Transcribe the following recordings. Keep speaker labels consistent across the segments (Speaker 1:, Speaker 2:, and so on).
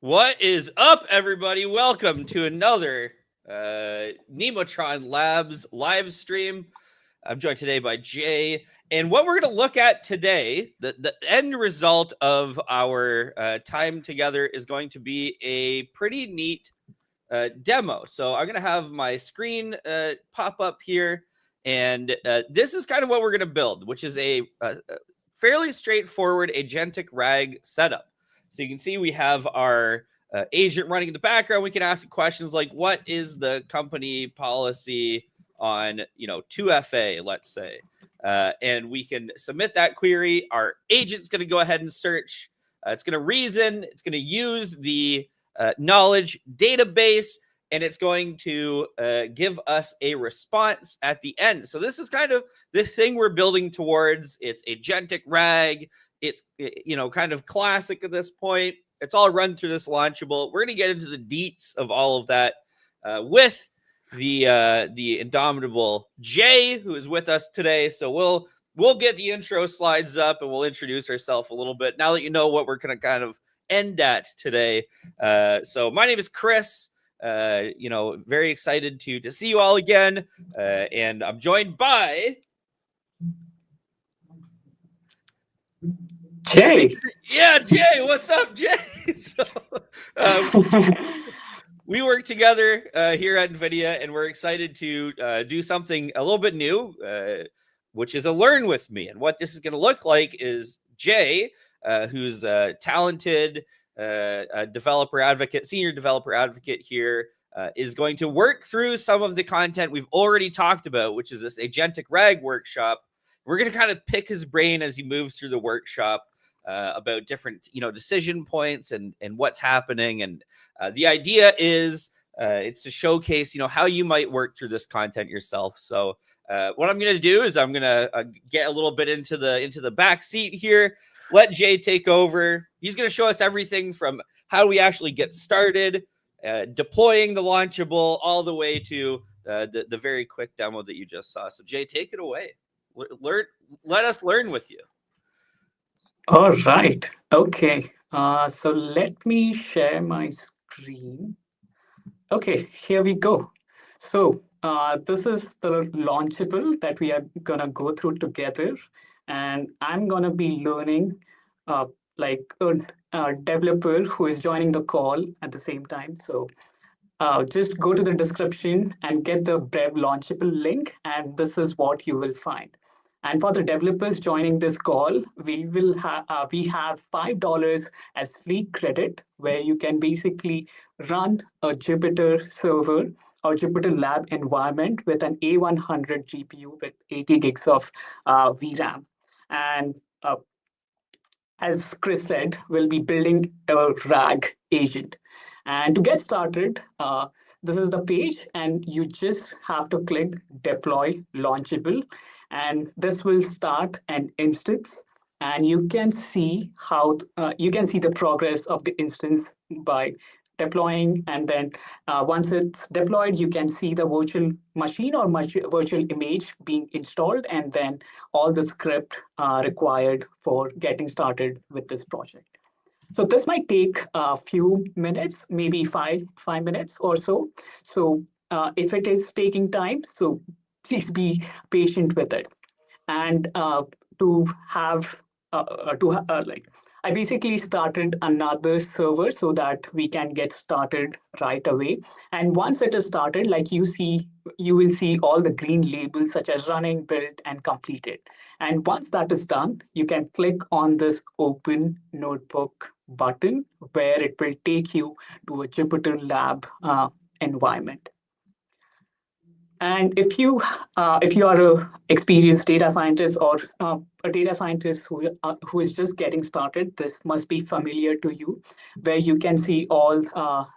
Speaker 1: What is up, everybody? Welcome to another Nemotron Labs live stream. I'm joined today by Jay, and what we're going to look at today, the end result of our time together is going to be a pretty neat demo. So I'm going to have my screen pop up here, and this is kind of what we're going to build, which is a fairly straightforward agentic RAG setup. So you can see we have our agent running in the background. We can ask questions like, what is the company policy on, 2FA, let's say? And we can submit that query. Our agent's going to go ahead and search. It's going to reason. It's going to use the knowledge database, and it's going to give us a response at the end. So this is kind of this thing we're building towards. It's agentic RAG. It's, kind of classic at this point. It's all run through this launchable. We're going to get into the deets of all of that with the indomitable Jay, who is with us today. So we'll get the intro slides up and we'll introduce ourselves a little bit now that you know what we're going to kind of end at today. So my name is Chris. Very excited to see you all again. And I'm joined by
Speaker 2: Jay.
Speaker 1: Yeah, Jay. What's up, Jay? So, we work together here at NVIDIA, and we're excited to do something a little bit new, which is a Learn With Me. And what this is going to look like is Jay, who's a talented developer advocate, senior developer advocate here, is going to work through some of the content we've already talked about, which is this agentic RAG workshop. We're going to kind of pick his brain as he moves through the workshop about different, decision points and what's happening. And the idea is it's to showcase, how you might work through this content yourself. So what I'm going to do is I'm going to get a little bit into the back seat here. Let Jay take over. He's going to show us everything from how we actually get started, deploying the launchable, all the way to the very quick demo that you just saw. So Jay, take it away. Let us learn with you.
Speaker 2: All right. Okay. So let me share my screen. Okay, here we go. So this is the launchable that we are gonna go through together, and I'm gonna be learning like a developer who is joining the call at the same time. So just go to the description and get the Brave launchable link, and this is what you will find. And for the developers joining this call, we have $5 as free credit, where you can basically run a Jupyter server or Jupyter Lab environment with an A100 GPU with 80 gigs of VRAM. And as Chris said, we'll be building a RAG agent. And to get started, this is the page, and you just have to click Deploy Launchable, and this will start an instance. And you can see how you can see the progress of the instance by deploying, and then once it's deployed, you can see the virtual machine or virtual image being installed, and then all the script required for getting started with this project. So this might take a few minutes, maybe five minutes or so. So if it is taking time, so please be patient with it. And to have like I basically started another server so that we can get started right away. And once it is started, like you will see all the green labels such as running, built, and completed. And once that is done, you can click on this open notebook button, where it will take you to a Jupyter Lab environment. And if you are a experienced data scientist or a data scientist who is just getting started, this must be familiar to you, where you can see all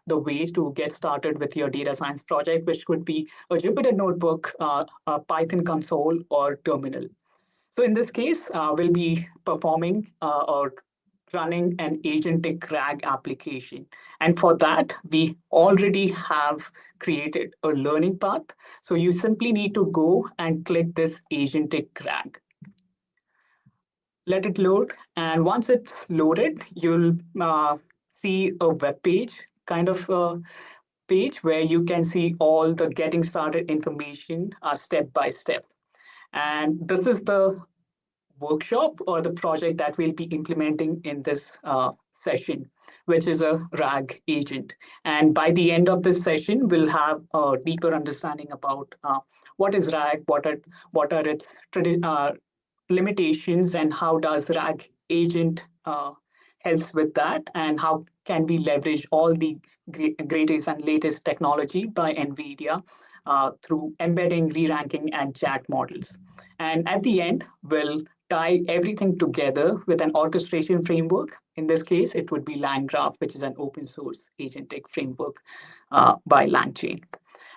Speaker 2: the ways to get started with your data science project, which could be a Jupyter Notebook, a Python console, or terminal. So in this case, we'll be performing or running an agentic RAG application. And for that, we already have created a learning path. So you simply need to go and click this agentic RAG. Let it load. And once it's loaded, you'll see a web page kind of page where you can see all the getting started information step by step. And this is the workshop or the project that we'll be implementing in this session, which is a RAG agent. And by the end of this session, we'll have a deeper understanding about what is RAG, what are its limitations, and how does RAG agent helps with that, and how can we leverage all the greatest and latest technology by NVIDIA through embedding, re-ranking, and chat models. And at the end, we'll tie everything together with an orchestration framework. In this case, it would be LangGraph, which is an open source agentic framework by LangChain.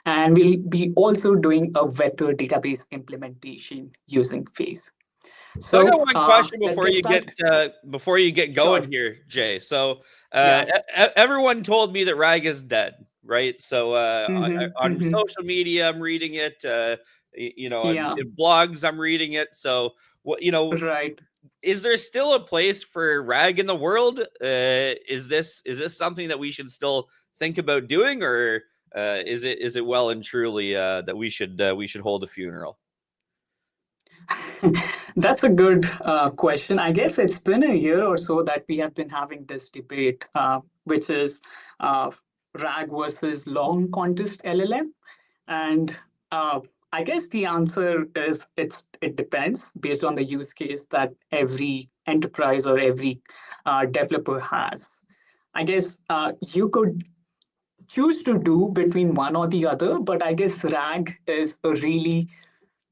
Speaker 2: And we'll be also doing a vector database implementation using Phase.
Speaker 1: So I got
Speaker 2: So
Speaker 1: one question
Speaker 2: let's get started.
Speaker 1: before you get going
Speaker 2: Sure.
Speaker 1: here, Jay. So
Speaker 2: Yeah.
Speaker 1: everyone told me that RAG is dead, right? So on
Speaker 2: Mm-hmm.
Speaker 1: social media, I'm reading it.
Speaker 2: Yeah.
Speaker 1: In blogs, I'm reading it. So what
Speaker 2: Right.
Speaker 1: is there still a place for RAG in the world? Is this something that we should still think about doing, or is it well and truly that we should hold a funeral?
Speaker 2: That's a good question. I guess it's been a year or so that we have been having this debate, which is uh, RAG versus long contest LLM. And I guess the answer is it depends based on the use case that every enterprise or every developer has. I guess you could choose to do between one or the other, but I guess RAG is a really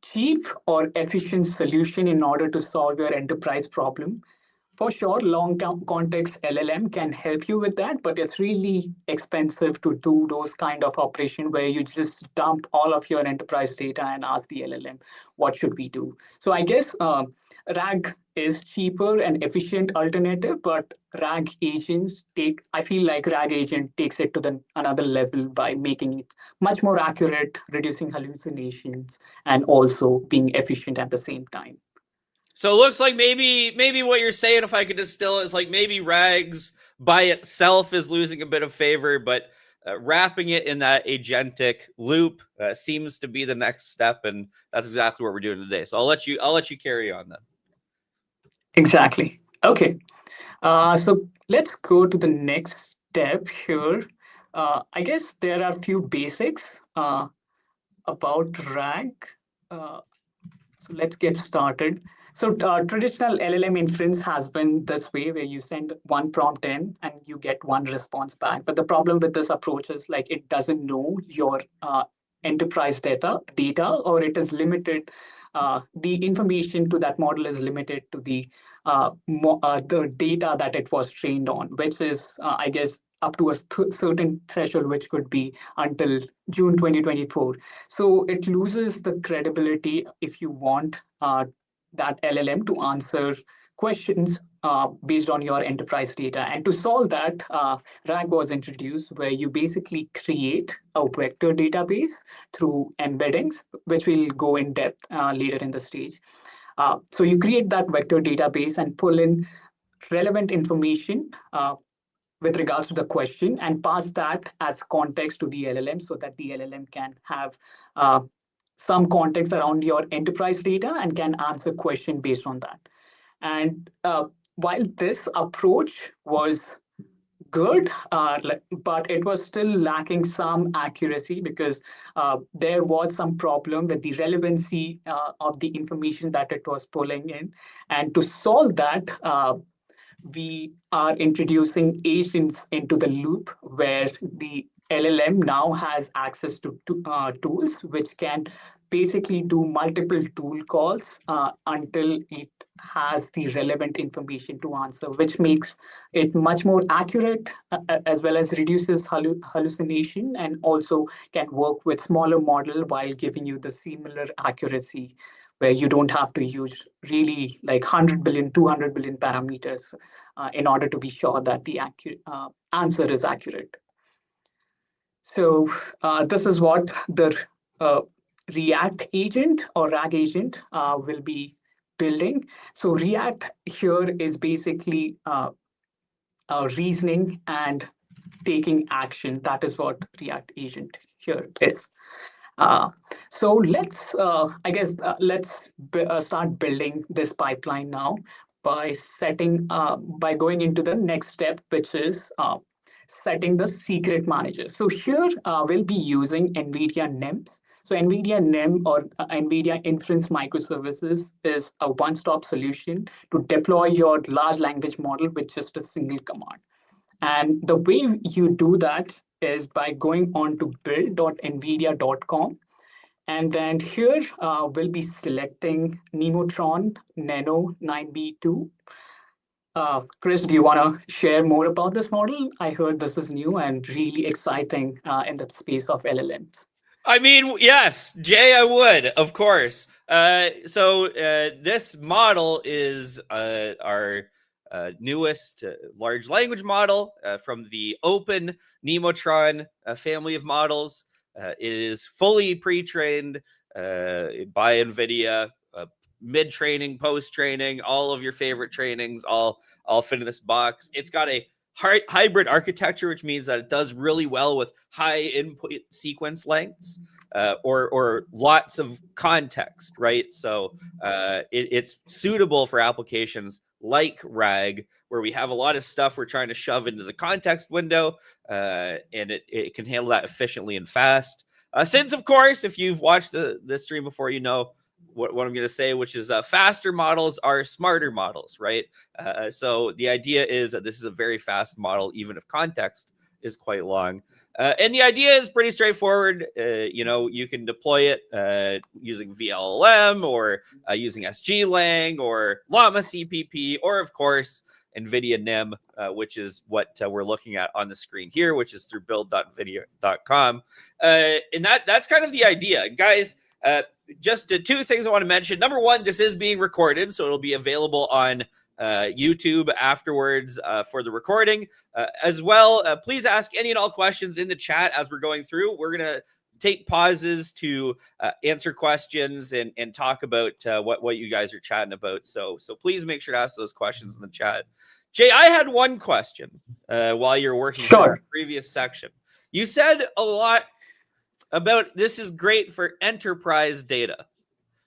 Speaker 2: cheap or efficient solution in order to solve your enterprise problem. For sure, long-term context LLM can help you with that, but it's really expensive to do those kind of operation where you just dump all of your enterprise data and ask the LLM, what should we do? So I guess RAG is cheaper and efficient alternative, but RAG agents I feel like RAG agent takes it to the another level by making it much more accurate, reducing hallucinations, and also being efficient at the same time.
Speaker 1: So it looks like maybe what you're saying, if I could distill it, is like maybe RAGs by itself is losing a bit of favor, but wrapping it in that agentic loop seems to be the next step, and that's exactly what we're doing today. So I'll let you carry on then.
Speaker 2: Exactly. Okay. So let's go to the next step here. I guess there are a few basics about RAG. Uh, so let's get started. So traditional LLM inference has been this way, where you send one prompt in and you get one response back. But the problem with this approach is like it doesn't know your enterprise data, or it is limited. The information to that model is limited to the data that it was trained on, which is, I guess, up to a certain threshold, which could be until June 2024. So it loses the credibility if you want that LLM to answer questions based on your enterprise data. And to solve that, RAG was introduced, where you basically create a vector database through embeddings, which will go in depth later in the stage. So you create that vector database and pull in relevant information with regards to the question and pass that as context to the LLM, so that the LLM can have some context around your enterprise data and can answer question based on that. And while this approach was good, but it was still lacking some accuracy, because there was some problem with the relevancy of the information that it was pulling in. And to solve that, we are introducing agents into the loop, where the LLM now has access to tools which can basically do multiple tool calls until it has the relevant information to answer, which makes it much more accurate, as well as reduces hallucination, and also can work with smaller model while giving you the similar accuracy, where you don't have to use really like 100 billion, 200 billion parameters in order to be sure that the answer is accurate. So this is what the uh, React agent or RAG agent will be building. So React here is basically reasoning and taking action. That is what React Agent here is. Uh, so let's start building this pipeline now by going into the next step, which is setting the secret manager. So here we'll be using NVIDIA NIMs. So NVIDIA NIM or NVIDIA Inference Microservices is a one-stop solution to deploy your large language model with just a single command. And the way you do that is by going on to build.nvidia.com. And then here we'll be selecting Nemotron Nano 9B2. Chris, do you want to share more about this model? I heard this is new and really exciting in the space of LLMs.
Speaker 1: I mean, yes, Jay, I would, of course. So this model is our newest large language model from the open Nemotron family of models. It is fully pre-trained by NVIDIA, mid-training, post-training, all of your favorite trainings, all fit in this box. It's got a hybrid architecture, which means that it does really well with high input sequence lengths or lots of context, right? So it's suitable for applications like RAG, where we have a lot of stuff we're trying to shove into the context window, and it can handle that efficiently and fast. Since, of course, if you've watched this stream before, you know what I'm going to say, which is faster models are smarter models, right? So the idea is that this is a very fast model, even if context is quite long. And the idea is pretty straightforward. You can deploy it using VLLM or using SGLang or Llama CPP, or of course, NVIDIA NIM, which is what we're looking at on the screen here, which is through build.nvidia.com. And that's kind of the idea. Guys, just two things I want to mention. Number one, this is being recorded, so it'll be available on YouTube afterwards for the recording. As well, please ask any and all questions in the chat as we're going through. We're going to take pauses to answer questions and talk about what you guys are chatting about. So please make sure to ask those questions in the chat. Jay, I had one question while you're working through the previous section. You said a lot about this is great for enterprise data.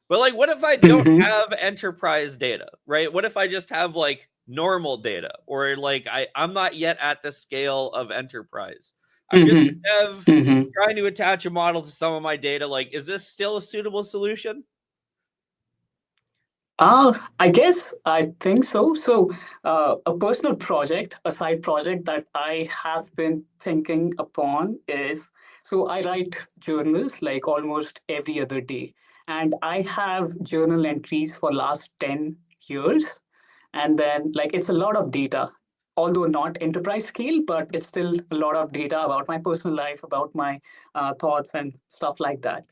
Speaker 1: But like, what if I don't have enterprise data, right? What if I just have like normal data, or like I'm not yet at the scale of enterprise? I'm just a dev trying to attach a model to some of my data. Like, is this still a suitable solution?
Speaker 2: I think so. So a personal project, a side project that I have been thinking upon is, so I write journals like almost every other day. And I have journal entries for last 10 years. And then like it's a lot of data, although not enterprise scale, but it's still a lot of data about my personal life, about my thoughts and stuff like that.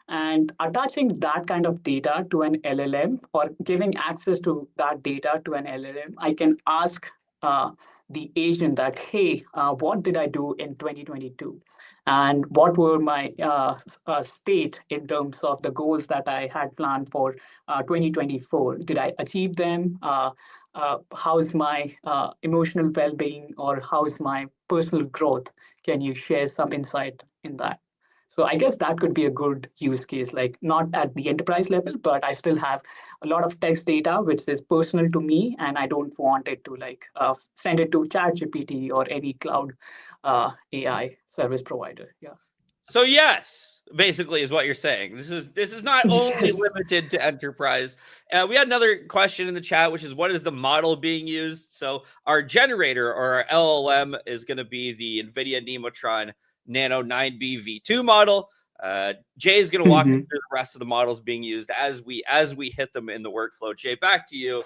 Speaker 2: And attaching that kind of data to an LLM or giving access to that data to an LLM, I can ask the agent that, hey, what did I do in 2022? And what were my state in terms of the goals that I had planned for 2024? Did I achieve them? How's my emotional well-being, or how's my personal growth? Can you share some insight in that? So I guess that could be a good use case, like not at the enterprise level, but I still have a lot of text data, which is personal to me, and I don't want it to like send it to ChatGPT or any cloud AI service provider. Yeah.
Speaker 1: So yes, basically is what you're saying. This is not only limited to enterprise. We had another question in the chat, which is what is the model being used? So our generator or our LLM is going to be the NVIDIA Nemotron Nano 9B V2 model. Jay is going to walk us through the rest of the models being used as we hit them in the workflow. Jay, back to you.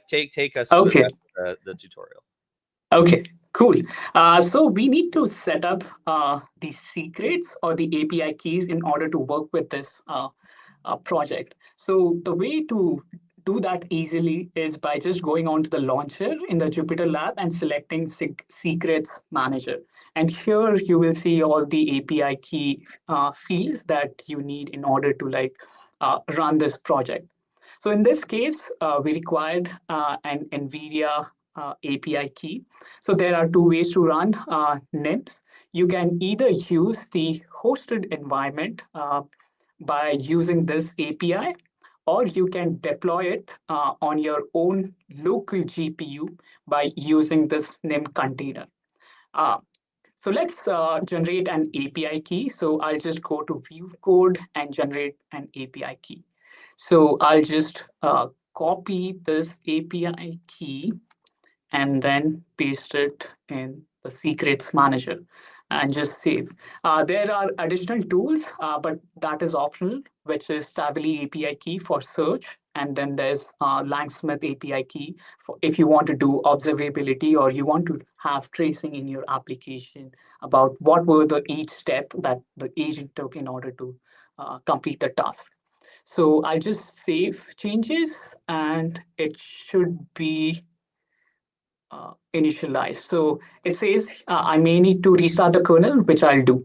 Speaker 1: Take us to the tutorial.
Speaker 2: Okay, cool. So we need to set up the secrets or the API keys in order to work with this project. So the way to do that easily is by just going onto the launcher in the Jupyter Lab and selecting Secrets Manager. And here you will see all the API key fields that you need in order to like run this project. So in this case, we required an NVIDIA API key. So there are two ways to run NIMs. You can either use the hosted environment by using this API, or you can deploy it on your own local GPU by using this NIM container. Uh, so let's generate an API key. So I'll just go to view code and generate an API key. So I'll just copy this API key and then paste it in the secrets manager and just save. There are additional tools, but that is optional, which is Stavely API key for search. And then there's Langsmith API key for if you want to do observability or you want to have tracing in your application about what were the each step that the agent took in order to complete the task. So I just save changes and it should be initialized. So it says I may need to restart the kernel, which I'll do.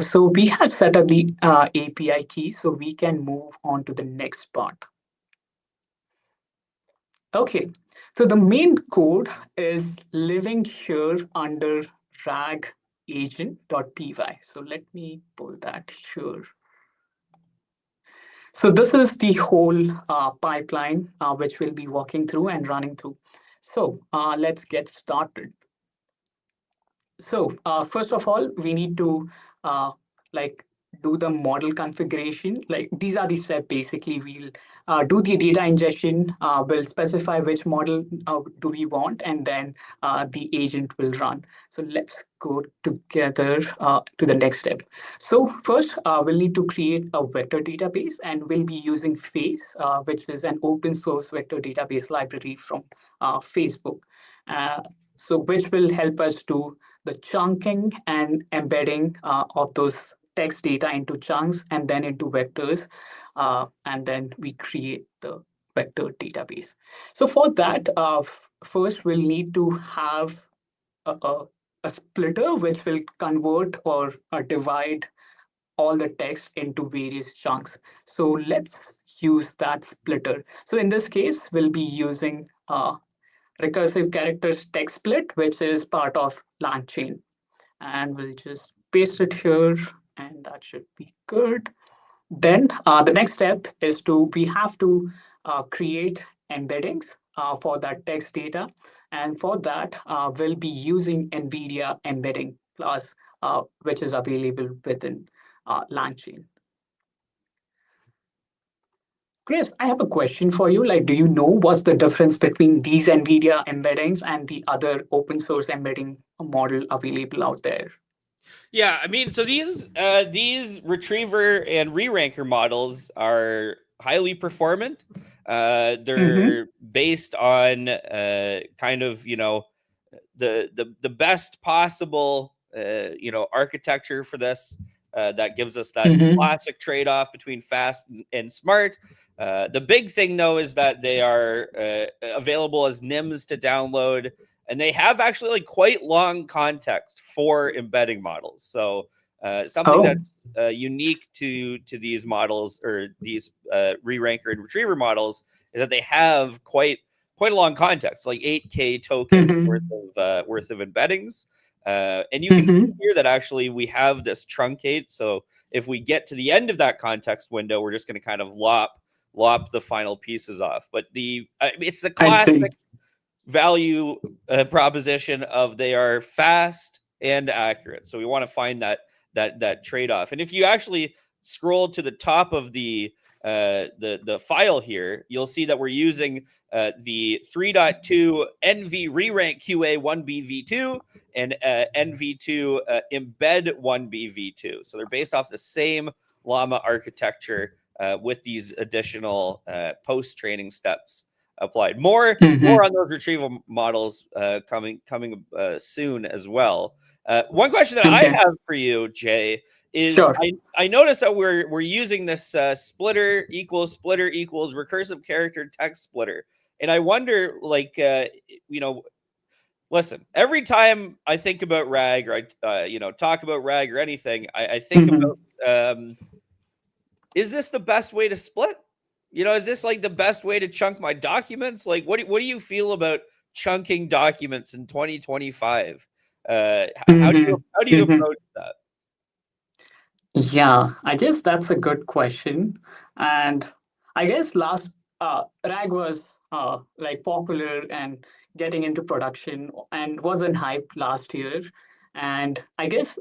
Speaker 2: So we have set up the API key, so we can move on to the next part. Okay, so the main code is living here under rag agent.py. So let me pull that here. So this is the whole pipeline which we'll be walking through and running through. So let's get started. So first of all, we need to like do the model configuration. Like these are the steps basically. We'll do the data ingestion, we'll specify which model do we want, and then the agent will run. So let's go together to the next step. So first, we'll need to create a vector database, and we'll be using Face, which is an open source vector database library from Facebook. So which will help us do the chunking and embedding of those text data into chunks and then into vectors. And then we create the vector database. So for that, first we'll need to have a splitter which will convert or divide all the text into various chunks. So let's use that splitter. So in this case, we'll be using recursive characters text split, which is part of LangChain. And we'll just paste it here, and that should be good. Then the next step is we have to create embeddings for that text data. And for that, we'll be using NVIDIA embedding class, which is available within LangChain. Chris, I have a question for you. Like, do you know what's the difference between these NVIDIA embeddings and the other open source embedding model available out there?
Speaker 1: Yeah, I mean, so these retriever and re-ranker models are highly performant. They're based on kind of the best possible architecture for this. That gives us that classic trade-off between fast and smart. The big thing, though, is that they are available as NIMs to download, and they have actually like quite long context for embedding models. So something that's unique to these models or these re-ranker and retriever models is that they have quite a long context, like 8K tokens worth of embeddings. And you can see here that actually we have this truncate. So if we get to the end of that context window, we're just going to kind of lop the final pieces off. But it's the classic value proposition of they are fast and accurate. So we want to find that trade-off. And if you actually scroll to the top of the file here, you'll see that we're using the 3.2 NV re-rank QA 1BV2 and NV2 embed 1BV2. So they're based off the same llama architecture with these additional post-training steps applied. More on those retrieval models coming soon as well. One question that I have for you, Jay, is I noticed that we're using this splitter equals recursive character text splitter, and I wonder, like, listen, every time I think about RAG or I talk about RAG or anything, I think about is this the best way to split? Is this like the best way to chunk my documents? Like, what do you feel about chunking documents in 2025. How do
Speaker 2: Mm-hmm.
Speaker 1: you
Speaker 2: Mm-hmm.
Speaker 1: approach that?
Speaker 2: Yeah, I guess that's a good question. And I guess last RAG was like popular and getting into production and was in hype last year. And I guess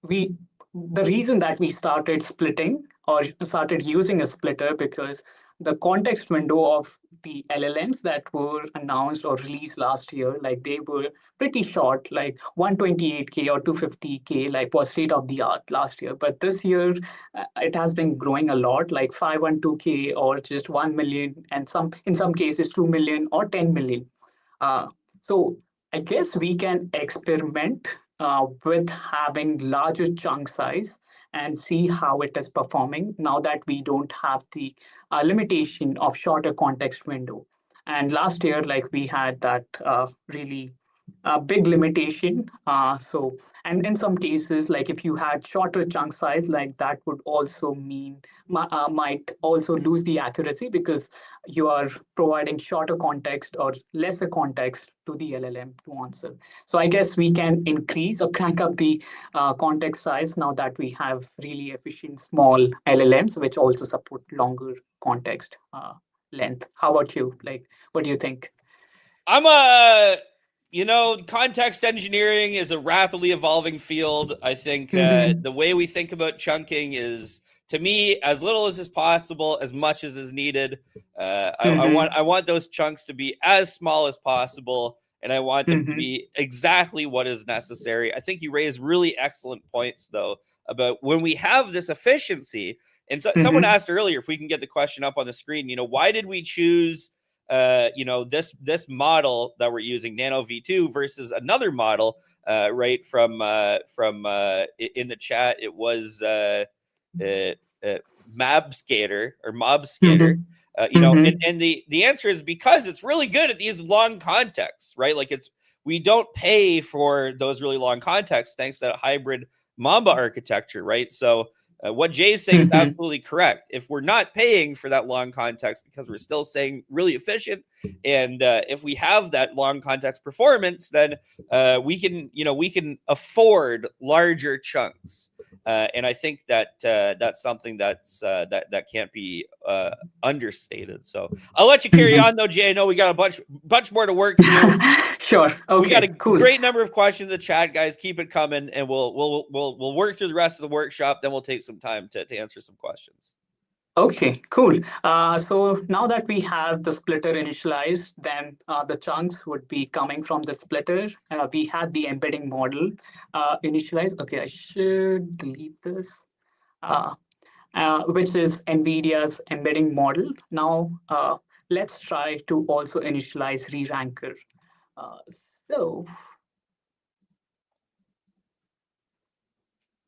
Speaker 2: we the reason that we started splitting or started using a splitter because the context window of the LLMs that were announced or released last year, like they were pretty short, like 128K or 250K, like was state of the art last year. But this year, it has been growing a lot, like 512K or just 1 million, and some in some cases 2 million or 10 million. Uh, so I guess we can experiment with having larger chunk size and see how it is performing now that we don't have the limitation of shorter context window. And last year, like we had that really big limitation. And in some cases, like if you had shorter chunk size, like that would also mean might also lose the accuracy because you are providing shorter context or lesser context to the LLM to answer. So I guess we can increase or crank up the context size now that we have really efficient small LLMs, which also support longer context length. How about you? Like, what do you think?
Speaker 1: I'm context engineering is a rapidly evolving field. I think
Speaker 2: Mm-hmm.
Speaker 1: the way we think about chunking is, to me, as little as is possible, as much as is needed.
Speaker 2: Mm-hmm.
Speaker 1: I want those chunks to be as small as possible, and I want them to
Speaker 2: Mm-hmm.
Speaker 1: be exactly what is necessary. I think you raise really excellent points, though, about when we have this efficiency. And so, someone
Speaker 2: Mm-hmm.
Speaker 1: asked earlier, if we can get the question up on the screen, why did we choose this model that we're using, Nano V2, versus another model, right from in the chat, it was uh, uh, Mab Skater or Mob Skater.
Speaker 2: Mm-hmm.
Speaker 1: And the answer is because it's really good at these long contexts, right? Like we don't pay for those really long contexts thanks to that hybrid Mamba architecture, right? So what Jay's saying is
Speaker 2: Mm-hmm.
Speaker 1: absolutely correct. If we're not paying for that long context because we're still saying really efficient, and if we have that long context performance, then we can afford larger chunks. And I think that that's something that can't be understated. So I'll let you carry
Speaker 2: Mm-hmm.
Speaker 1: on, though, Jay. I know we got a bunch more to work through.
Speaker 2: Sure.
Speaker 1: We got a
Speaker 2: Okay. Cool.
Speaker 1: great number of questions in the chat, guys. Keep it coming, and we'll work through the rest of the workshop. Then we'll take some time to answer some questions.
Speaker 2: Okay, cool. So now that we have the splitter initialized, then the chunks would be coming from the splitter. We had the embedding model initialized. Okay, I should delete this, which is NVIDIA's embedding model. Now, let's try to also initialize re-ranker. Uh, so,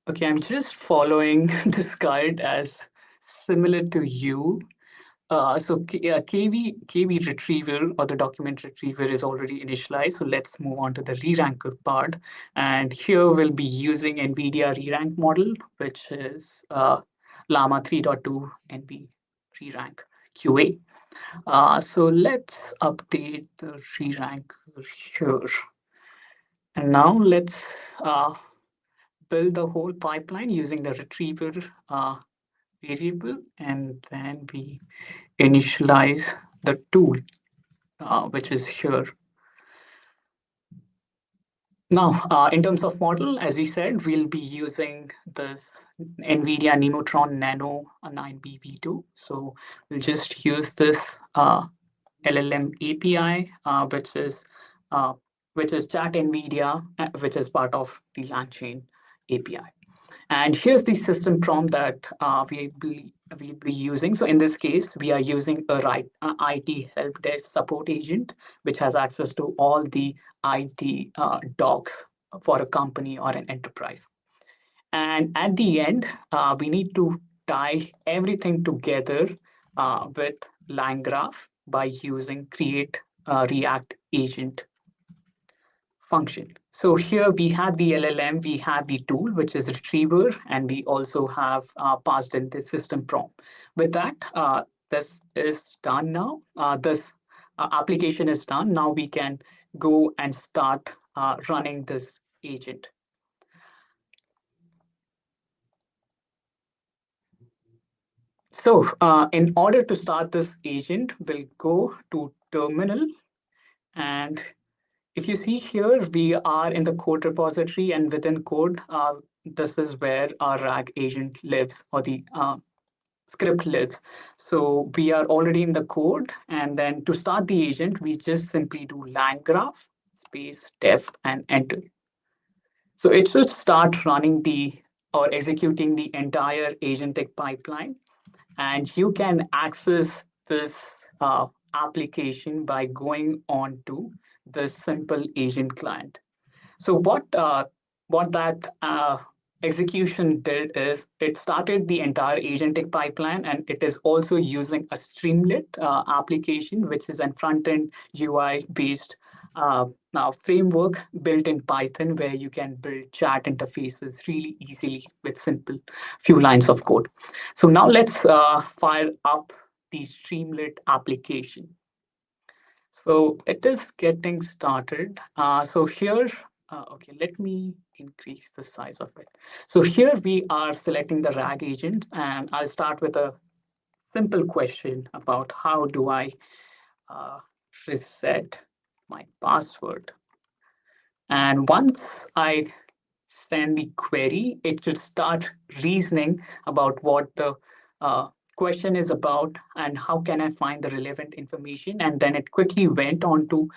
Speaker 2: okay, I'm just following this guide as similar to you. KV retrieval or the document retriever is already initialized. So let's move on to the re-ranker part. And here we'll be using NVIDIA re-rank model, which is Llama 3.2 NV re-rank QA. So let's update the re-ranker here. And now let's build the whole pipeline using the retriever variable, and then we initialize the tool, which is here. Now, in terms of model, as we said, we'll be using this NVIDIA Nemotron Nano 9B V2. So we'll just use this LLM API, which is Chat NVIDIA, which is part of the LangChain API. And here's the system prompt that we'll be using. So in this case, we are using a IT help desk support agent, which has access to all the IT docs for a company or an enterprise. And at the end, we need to tie everything together with LangGraph by using create React agent function. So here we have the LLM, we have the tool, which is retriever, and we also have passed in the system prompt. With that, this is done now. This application is done, now we can go and start running this agent. So in order to start this agent, we'll go to terminal. And if you see here, we are in the code repository, and within code, this is where our RAG agent lives, or the script lives. So we are already in the code. And then to start the agent, we just simply do langgraph space def and enter. So it should start running or executing the entire agentic pipeline. And you can access this application by going on to the simple agent client. So what that execution did is it started the entire agentic pipeline, and it is also using a Streamlit application, which is a front-end UI-based framework built in Python, where you can build chat interfaces really easily with simple few lines of code. So now let's fire up the Streamlit application. So it is getting started. So here, okay, let me increase the size of it. So here we are selecting the RAG agent, and I'll start with a simple question about how do I reset my password. And once I send the query, it should start reasoning about what the question is about and how can I find the relevant information. And then it quickly went on to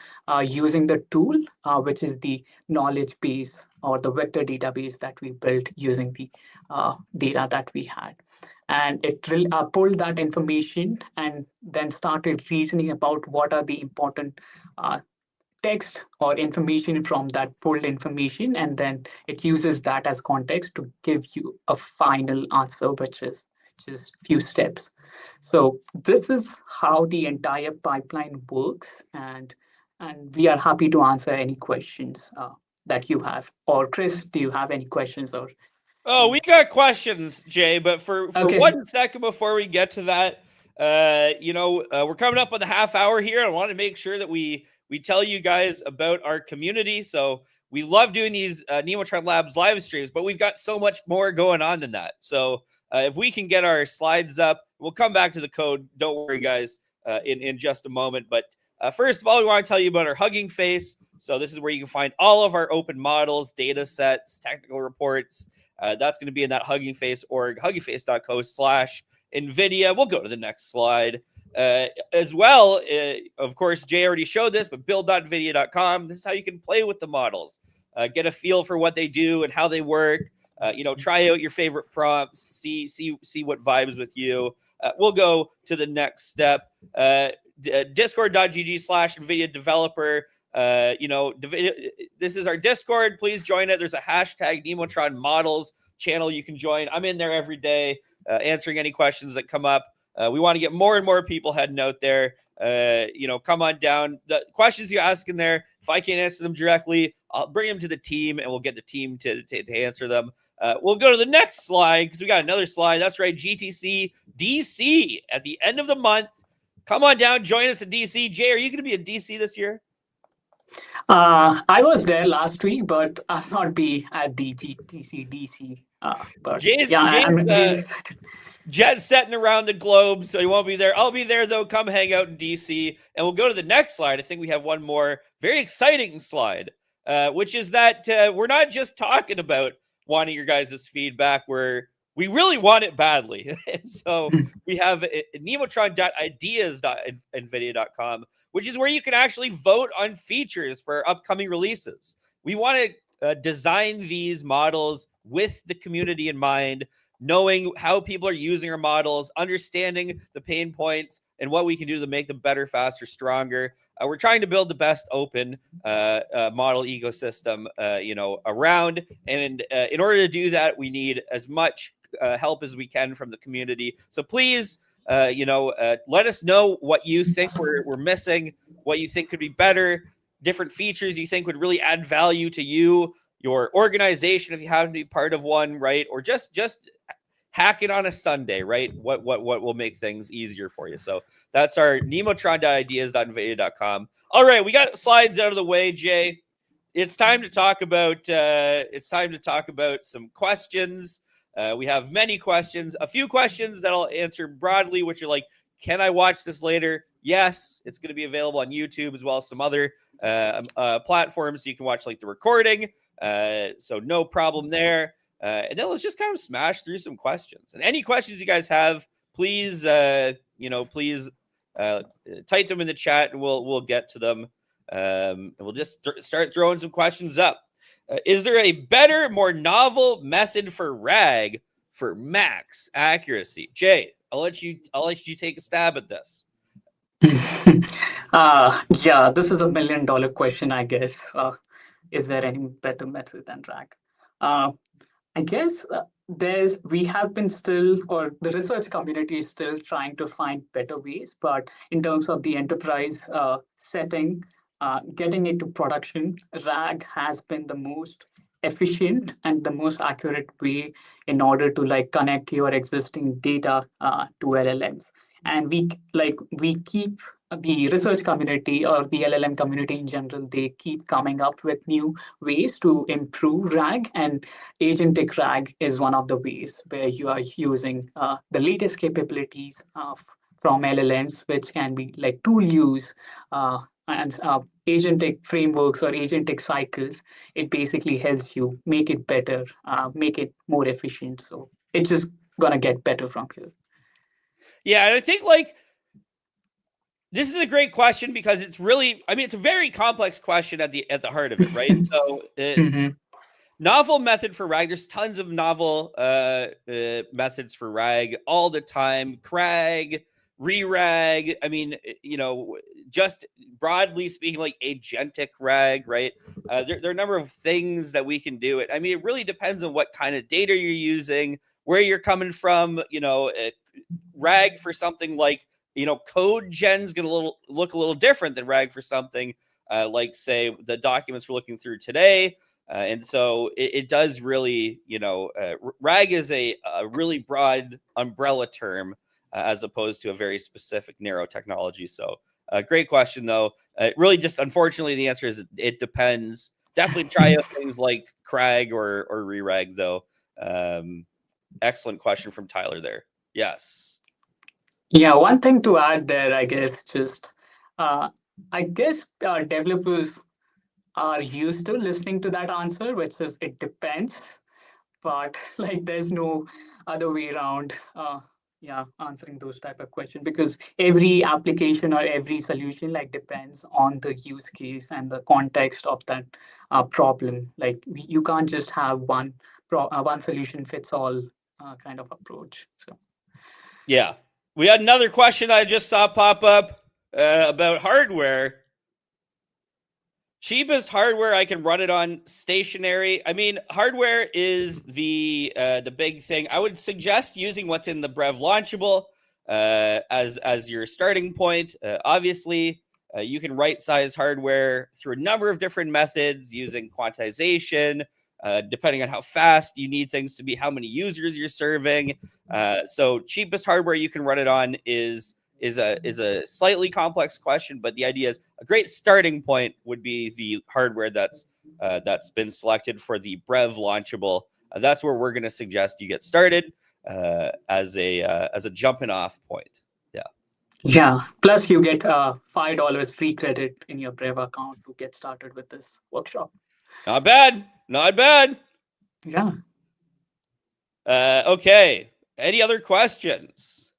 Speaker 2: using the tool, which is the knowledge base or the vector database that we built using the data that we had. And it pulled that information and then started reasoning about what are the important text or information from that pulled information, and then it uses that as context to give you a final answer, which is just few steps. So this is how the entire pipeline works, and we are happy to answer any questions that you have. Or Chris, do you have any questions? Or
Speaker 1: Oh, we got questions, Jay, but for
Speaker 2: okay.
Speaker 1: 1 second before we get to that, we're coming up on the half hour here. I want to make sure that we tell you guys about our community. So we love doing these Nemotron Labs live streams, but we've got so much more going on than that. So if we can get our slides up, we'll come back to the code. Don't worry, guys, in just a moment. But first of all, we want to tell you about our Hugging Face. So this is where you can find all of our open models, data sets, technical reports. That's going to be in that Hugging Face org, huggingface.co/NVIDIA. We'll go to the next slide. As well, of course, Jay already showed this, but build.nvidia.com. This is how you can play with the models, get a feel for what they do and how they work. Try out your favorite prompts, see what vibes with you. We'll go to the next step. Discord.gg/NVIDIA developer. This is our Discord. Please join it. There's a hashtag Nemotron models channel you can join. I'm in there every day answering any questions that come up. We want to get more and more people heading out there. Come on down. The questions you ask in there, if I can't answer them directly, I'll bring them to the team and we'll get the team to answer them. We'll go to the next slide because we got another slide. That's right, GTC DC at the end of the month. Come on down, join us in DC. Jay, are you going to be in DC this year?
Speaker 2: I was there last week, but I'll not be at the GTC DC. But
Speaker 1: Jay's jet setting around the globe, so he won't be there. I'll be there, though. Come hang out in DC. And we'll go to the next slide. I think we have one more very exciting slide, which is that we're not just talking about wanting your guys' feedback. We really want it badly. And so we have nemotron.ideas.nvidia.com, which is where you can actually vote on features for upcoming releases. We want to design these models with the community in mind, knowing how people are using our models, understanding the pain points, and what we can do to make them better, faster, stronger. We're trying to build the best open model ecosystem, around. And in order to do that, we need as much help as we can from the community. So please, let us know what you think we're missing, what you think could be better, different features you think would really add value to you, your organization, if you happen to be part of one, right? Or just hack it on a Sunday, right? What will make things easier for you? So that's our nemotron.ideas.nvidia.com. All right, we got slides out of the way, Jay. It's time to talk about some questions. We have many questions, a few questions that I'll answer broadly, which are like, can I watch this later? Yes, it's going to be available on YouTube as well as some other platforms, so you can watch like the recording. So no problem there. And then let's just kind of smash through some questions. And any questions you guys have, please, please type them in the chat, and we'll get to them. And we'll just start throwing some questions up. Is there a better, more novel method for RAG for max accuracy? Jay, I'll let you take a stab at this.
Speaker 2: Yeah, this is $1 million question, I guess. Is there any better method than RAG? I guess we have been still, or the research community is still trying to find better ways. But in terms of the enterprise setting, getting it to production, RAG has been the most efficient and the most accurate way in order to like connect your existing data to LLMs. And we keep the research community or the LLM community in general, they keep coming up with new ways to improve RAG, and agentic RAG is one of the ways where you are using the latest capabilities from LLMs, which can be like tool use and agentic frameworks or agentic cycles. It basically helps you make it better, make it more efficient. So it's just gonna get better from here.
Speaker 1: Yeah, and I think like this is a great question because it's really, I mean, it's a very complex question at the heart of it, right? So, novel method for RAG. There's tons of novel methods for RAG all the time. CRAG, re-RAG. I mean, just broadly speaking, like agentic RAG, right? There are a number of things that we can do. It. I mean, it really depends on what kind of data you're using, where you're coming from. RAG for something like code gen's going to look a little different than RAG for something like, say, the documents we're looking through today. And so it does really, RAG is a really broad umbrella term as opposed to a very specific narrow technology. So great question, though. Really just, unfortunately, the answer is it depends. Definitely try out things like CRAG or re-RAG, though. Excellent question from Tyler there. Yes.
Speaker 2: Yeah, one thing to add there, I guess, developers are used to listening to that answer, which is it depends, but like there's no other way around answering those type of questions, because every application or every solution like depends on the use case and the context of that problem. Like you can't just have one solution fits all kind of approach. So
Speaker 1: yeah, we had another question I just saw pop up about hardware. Cheapest hardware I can run it on stationary. I mean, hardware is the big thing. I would suggest using what's in the Brev Launchable as your starting point. Obviously, you can right size hardware through a number of different methods using quantization, depending on how fast you need things to be, how many users you're serving. So cheapest hardware you can run it on is a slightly complex question, but the idea is a great starting point would be the hardware that's been selected for the Brev Launchable. That's where we're going to suggest you get started as a jumping off point. Yeah.
Speaker 2: Yeah. Plus, you get $5 free credit in your Brev account to get started with this workshop.
Speaker 1: Not bad. Not bad.
Speaker 2: Yeah.
Speaker 1: Okay. Any other questions?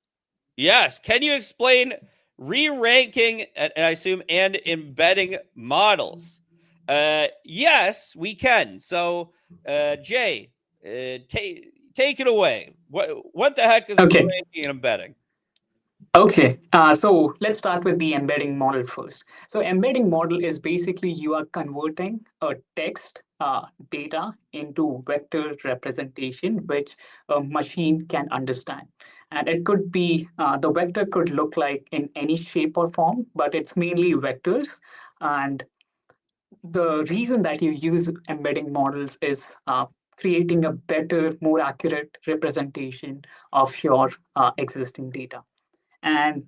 Speaker 1: Yes. Can you explain re-ranking, and I assume, and embedding models? Yes, we can. So, Jay, take it away. What the heck is re-ranking and embedding?
Speaker 2: Okay, so let's start with the embedding model first. So embedding model is basically you are converting a text data into vector representation, which a machine can understand. And it could be, the vector could look like in any shape or form, but it's mainly vectors. And the reason that you use embedding models is creating a better, more accurate representation of your existing data. And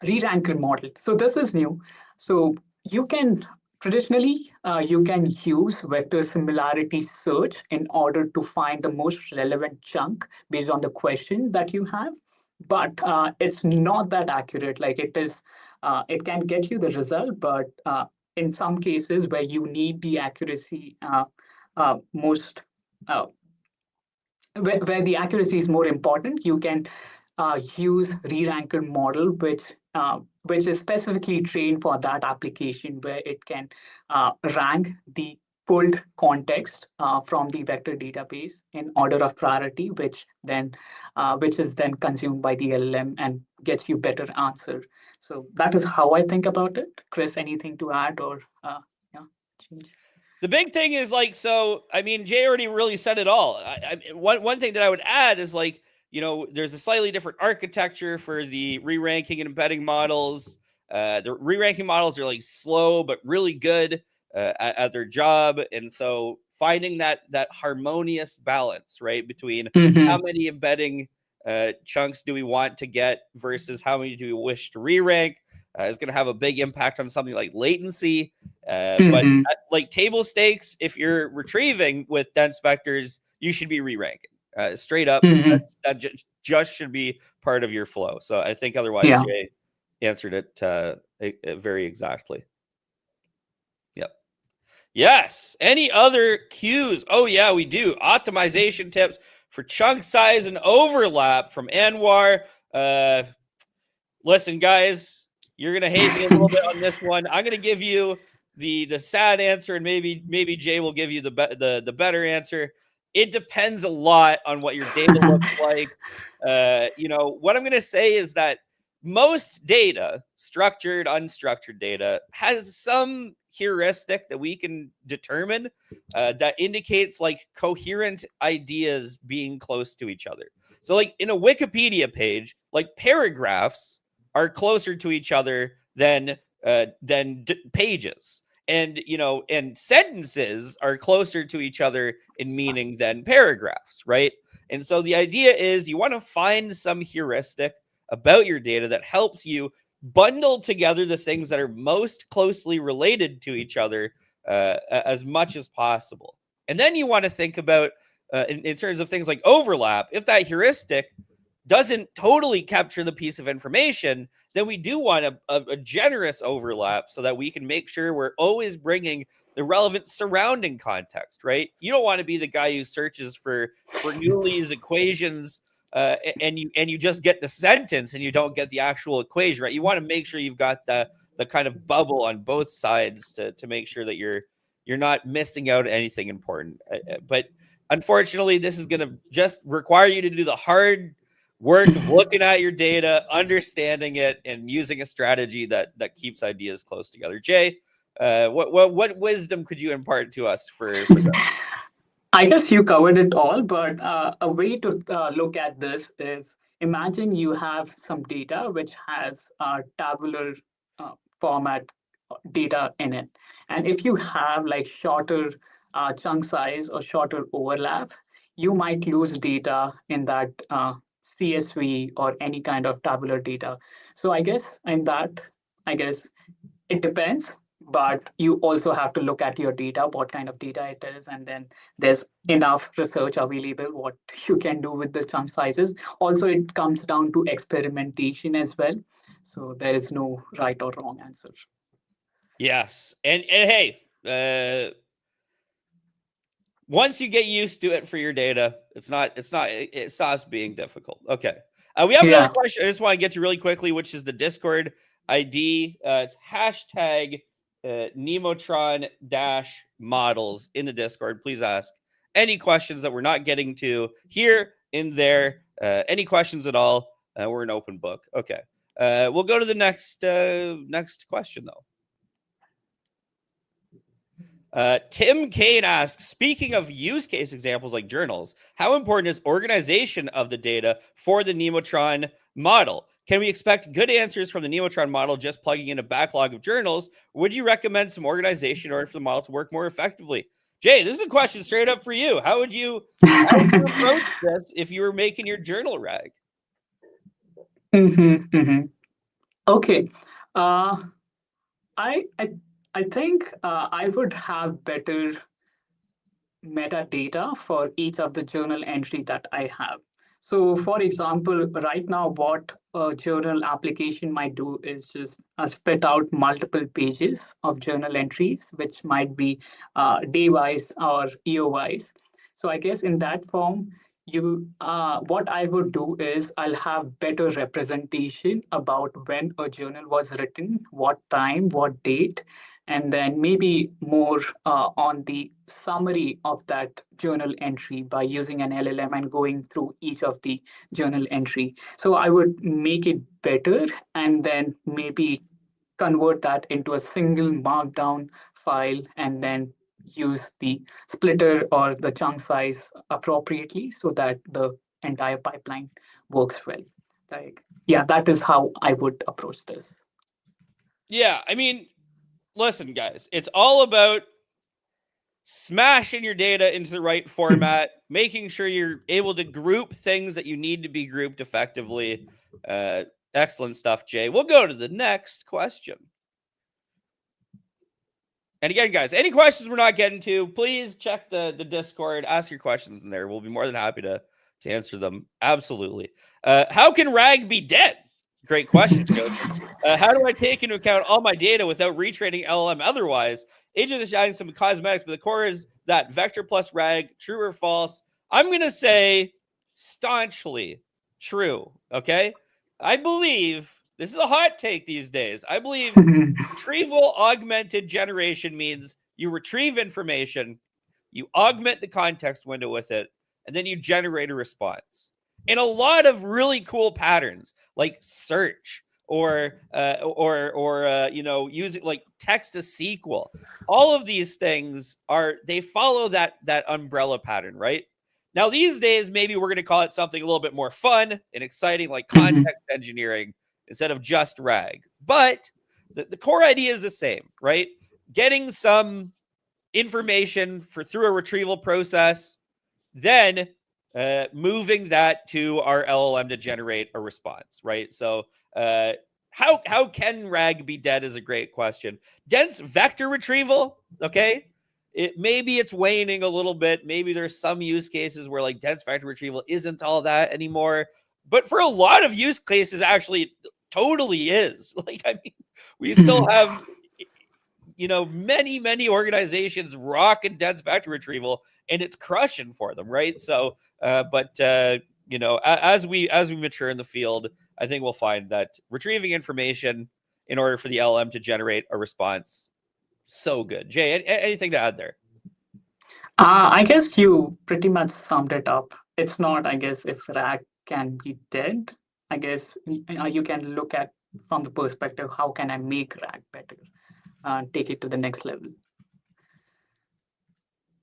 Speaker 2: re-ranker model. So this is new. So you can traditionally you can use vector similarity search in order to find the most relevant chunk based on the question that you have, but it's not that accurate. Like it is, it can get you the result, but in some cases where you need the accuracy most where the accuracy is more important, you can use re-ranker model, which is specifically trained for that application, where it can rank the pulled context from the vector database in order of priority, which is then consumed by the LLM and gets you better answer. So that is how I think about it. Chris, anything to add or yeah, change?
Speaker 1: The big thing is like, so, I mean, Jay already really said it all. One thing that I would add is like, you know, there's a slightly different architecture for the re-ranking and embedding models. The re-ranking models are like slow, but really good at their job. And so finding that harmonious balance, right, between how many embedding chunks do we want to get versus how many do we wish to re-rank is going to have a big impact on something like latency. But like table stakes, if you're retrieving with dense vectors, you should be re-ranking straight up. That just should be part of your flow. So I think otherwise,
Speaker 2: Yeah.
Speaker 1: Jay answered it very exactly. Yep. Yes. Any other cues? Oh yeah, we do. Optimization tips for chunk size and overlap from Anwar. Listen, guys, you're gonna hate me a little bit on this one. I'm gonna give you the sad answer, and maybe Jay will give you the better answer. It depends a lot on what your data looks like. You know, what I'm gonna say is that most data, structured, unstructured data, has some heuristic that we can determine that indicates like coherent ideas being close to each other. So like in a Wikipedia page, like paragraphs are closer to each other than pages, and you know, and sentences are closer to each other in meaning than paragraphs, right? And so the idea is you want to find some heuristic about your data that helps you bundle together the things that are most closely related to each other as much as possible. And then you want to think about in terms of things like overlap. If that heuristic doesn't totally capture the piece of information, then we do want a generous overlap so that we can make sure we're always bringing the relevant surrounding context, right? You don't want to be the guy who searches for Bernoulli's equations and you just get the sentence and you don't get the actual equation, right? You want to make sure you've got the kind of bubble on both sides to make sure that you're not missing out anything important. But unfortunately, this is going to just require you to do the hard work of looking at your data, understanding it, and using a strategy that keeps ideas close together. Jay, what wisdom could you impart to us for that?
Speaker 2: I guess you covered it all, but a way to look at this is, imagine you have some data which has tabular format data in it. And if you have like shorter chunk size or shorter overlap, you might lose data in that CSV or any kind of tabular data. So I guess it depends, but you also have to look at your data, what kind of data it is, and then there's enough research available what you can do with the chunk sizes. Also, it comes down to experimentation as well. So there is no right or wrong answer.
Speaker 1: Yes. And hey, once you get used to it for your data, it stops being difficult. Okay. We have another question I just want to get to really quickly, which is the Discord ID. It's hashtag Nemotron -models in the Discord. Please ask any questions that we're not getting to here, in there, any questions at all. We're an open book. Okay. We'll go to the next question though. Tim Kane asks, speaking of use case examples like journals, how important is organization of the data for the Nemotron model? Can we expect good answers from the Nemotron model just plugging in a backlog of journals? Would you recommend some organization in order for the model to work more effectively? Jay, this is a question straight up for you. How would you approach this if you were making your journal rag?
Speaker 2: Okay. Uh, I, I I think I would have better metadata for each of the journal entry that I have. So, for example, right now, what a journal application might do is just spit out multiple pages of journal entries, which might be day wise or year wise. So, I guess in that form, what I would do is I'll have better representation about when a journal was written, what time, what date, and then maybe more on the summary of that journal entry by using an LLM and going through each of the journal entry. So I would make it better and then maybe convert that into a single markdown file and then use the splitter or the chunk size appropriately so that the entire pipeline works well. Like, yeah, that is how I would approach this.
Speaker 1: Yeah, I mean, listen, guys, it's all about smashing your data into the right format, making sure you're able to group things that you need to be grouped effectively. Excellent stuff, Jay. We'll go to the next question. And again, guys, any questions we're not getting to, please check the Discord, ask your questions in there. We'll be more than happy to answer them. Absolutely. How can RAG be dead? Great question, Joseph. How do I take into account all my data without retraining LLM otherwise? Agent is adding some cosmetics, but the core is that vector plus RAG, true or false? I'm going to say staunchly true, okay? I believe, this is a hot take these days, I believe Retrieval-Augmented Generation means you retrieve information, you augment the context window with it, and then you generate a response. In a lot of really cool patterns, like search or using like text to SQL, all of these things they follow that umbrella pattern, right? Now these days, maybe we're going to call it something a little bit more fun and exciting, like context engineering instead of just RAG. But the core idea is the same, right? Getting some information through a retrieval process, then moving that to our LLM to generate a response, right? So how can RAG be dead is a great question. Dense vector retrieval, okay? Maybe it's waning a little bit. Maybe there's some use cases where like dense vector retrieval isn't all that anymore. But for a lot of use cases, actually, totally is. Like, I mean, we still have many organizations rocking dense vector retrieval, and it's crushing for them, right? So as we mature in the field, I think we'll find that retrieving information in order for the LM to generate a response, so good. Jay, anything to add there?
Speaker 2: I guess you pretty much summed it up. It's not, I guess, if RAG can be dead. I guess you can look at from the perspective, how can I make RAG better? Take it to the next level.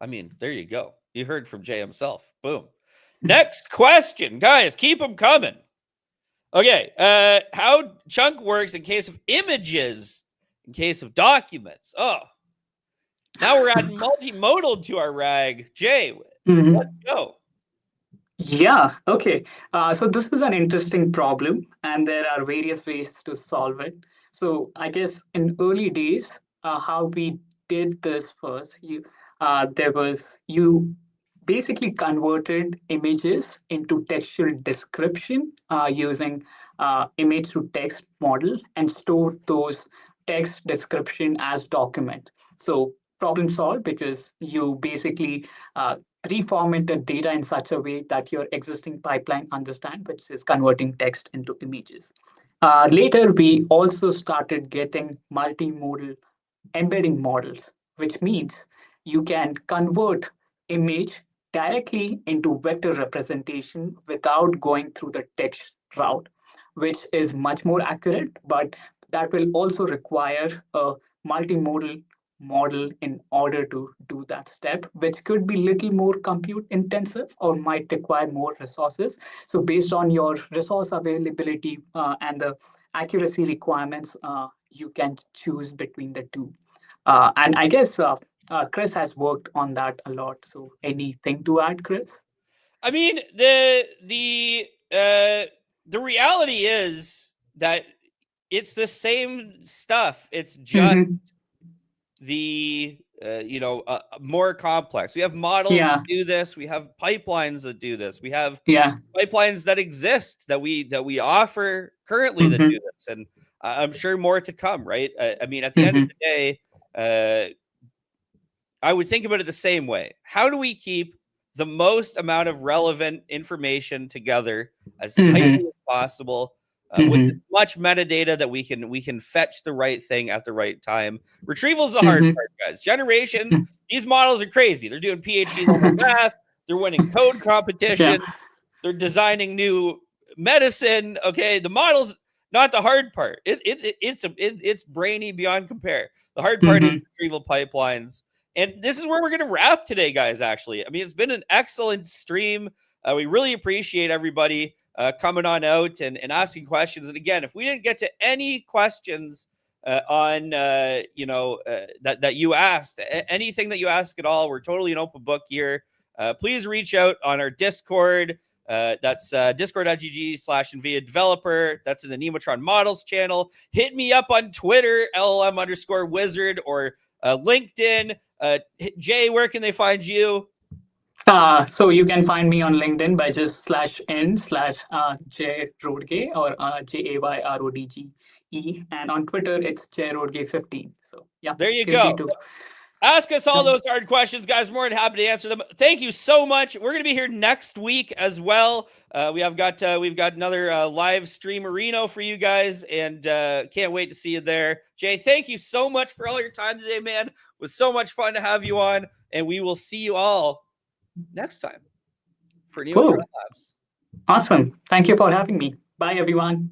Speaker 1: I mean, there you go. You heard from Jay himself. Boom. Next question, guys, keep them coming. Okay, how chunk works in case of images, in case of documents. Oh, now we're adding multimodal to our RAG. Jay, let's go.
Speaker 2: Yeah, okay. So this is an interesting problem, and there are various ways to solve it. So I guess in early days, how we did this first, you basically converted images into textual description using image to text model and stored those text description as document. So problem solved because you basically reformat the data in such a way that your existing pipeline understand, which is converting text into images. Later, we also started getting multimodal embedding models, which means you can convert image directly into vector representation without going through the text route, which is much more accurate, but that will also require a multimodal model in order to do that step, which could be little more compute intensive or might require more resources. So based on your resource availability and the accuracy requirements, you can choose between the two. And I guess Chris has worked on that a lot. So anything to add, Chris?
Speaker 1: I mean, the reality is that it's the same stuff. It's just
Speaker 2: Mm-hmm.
Speaker 1: the more complex. We have models
Speaker 2: Yeah,
Speaker 1: that do this. We have pipelines that do this. We have
Speaker 2: yeah.
Speaker 1: pipelines that exist that we offer currently that
Speaker 2: Mm-hmm.
Speaker 1: do this, and I'm sure more to come. Right? I mean, at the end of
Speaker 2: Mm-hmm.
Speaker 1: the day, I would think about it the same way. How do we keep the most amount of relevant information together as tightly
Speaker 2: Mm-hmm.
Speaker 1: as possible, with as
Speaker 2: Mm-hmm.
Speaker 1: much metadata that we can fetch the right thing at the right time? Retrieval is the hard
Speaker 2: Mm-hmm.
Speaker 1: part, guys. Generation, these models are crazy. They're doing PhD level math. They're winning code
Speaker 2: Yeah.
Speaker 1: competition. They're designing new medicine. Okay, the models not the hard part. It's brainy beyond compare. The hard part is
Speaker 2: Mm-hmm.
Speaker 1: retrieval pipelines. And this is where we're going to wrap today, guys. Actually, I mean, it's been an excellent stream. We really appreciate everybody coming on out and asking questions. And again, if we didn't get to any questions on that you asked, anything that you ask at all, we're totally an open book here. Please reach out on our Discord. That's discord.gg/NVIDIA developer. That's in the Nemotron models channel. Hit me up on Twitter, LLM_wizard, or LinkedIn. Jay, where can they find you?
Speaker 2: So you can find me on LinkedIn by just /n/J Rodge or JAYRODGE, and on Twitter it's JRodge15. So yeah,
Speaker 1: There you
Speaker 2: feel free
Speaker 1: go.
Speaker 2: to.
Speaker 1: Ask us all
Speaker 2: Jump.
Speaker 1: those hard questions, guys. More than happy to answer them. Thank you so much. We're going to be here next week as well. We've got another live stream arena for you guys, and can't wait to see you there. Jay, thank you so much for all your time today, man. It was so much fun to have you on, and we will see you all next time for Nemotron
Speaker 2: Cool.
Speaker 1: Labs.
Speaker 2: Awesome. Thank you for having me. Bye, everyone.